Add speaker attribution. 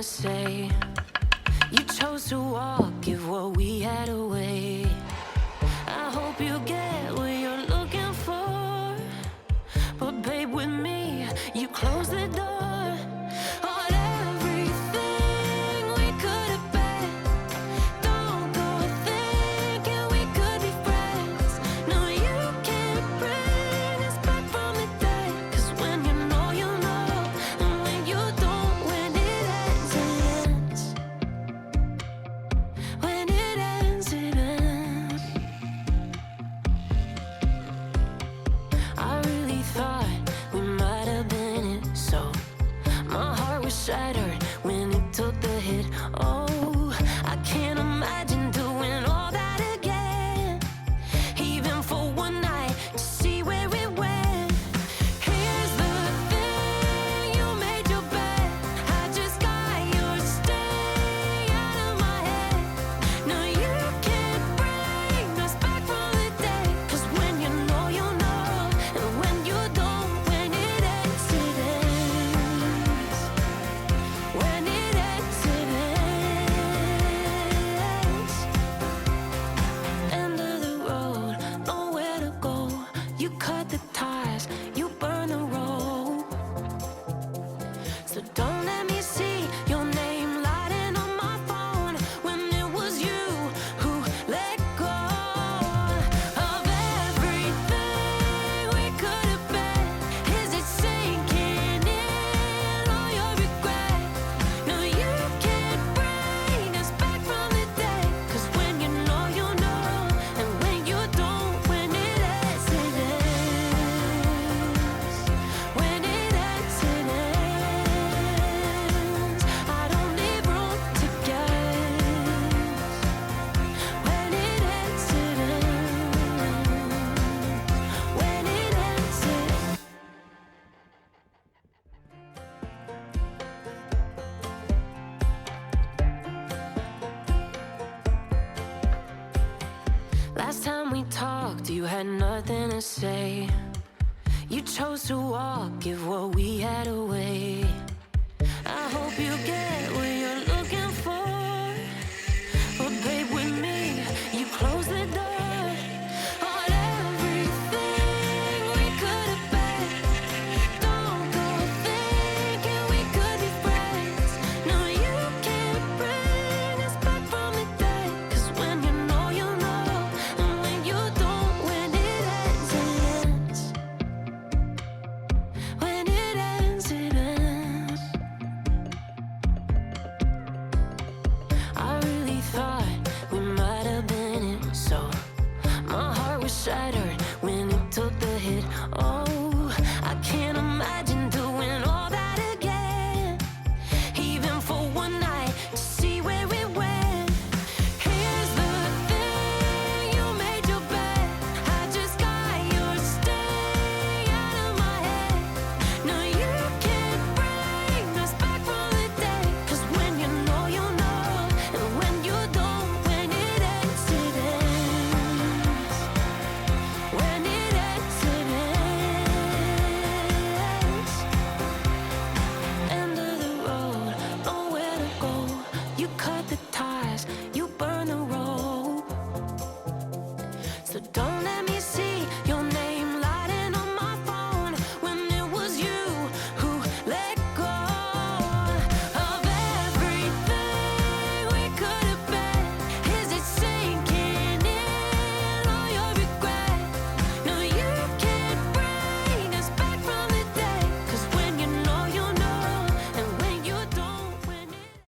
Speaker 1: say. You chose to walk, give what we had away. I hope you get what you're looking for, but babe, with me, you close the door on everything we could have been. Don't go thinking we could be friends. No, you can't bring us back from the dead. 'Cause when you know, you know, and when you don't, when it ends, it ends. When it ends, it ends. I really thought we might have been it, so my heart was shattered when it took the hit. Oh, I can't imagine doing all that again, even for one night to see where it went. Here's the thing, you made your bed, I just got your stay out of my head. No, you can't bring us back from the dead. 'Cause when you know, you know, and when you don't, when it ends, it ends. When it ends, it ends. End of the road, nowhere to go. You cut the ties, you burn the rope. So don't let me see your name lighting on my phone when it was you who let go of everything we could have been. Is it sinking in all your regret? No, you can't bring us back from the dead. 'Cause when you know, you know, and when you don't, when it ends, it ends. When it ends, it ends. I don't leave room to guess. When it ends, it ends. When it ends, it ends. Last time we talked, you had nothing to say. You chose to walk, give what we had away. I hope you get what you're looking for, but babe, with me, you close the door on everything we could have been. Don't go thinking we could be friends. No, you can't bring us back from the dead. 'Cause when you know, you know, and when you don't, when it ends, it ends. When it ends, it ends. I really thought we might have been it, so my heart was shattered when it took the hit. Oh, I can't imagine doing all that again, even for one night to see where it went. Here's the thing, you made your bed, I just got your stay out of my head. No, you can't bring us back from the dead. 'Cause when you know, you know, and when you don't, when it ends, it ends. When it ends, it ends. End of the road, nowhere to go. You cut the ties, you burn the rope. So don't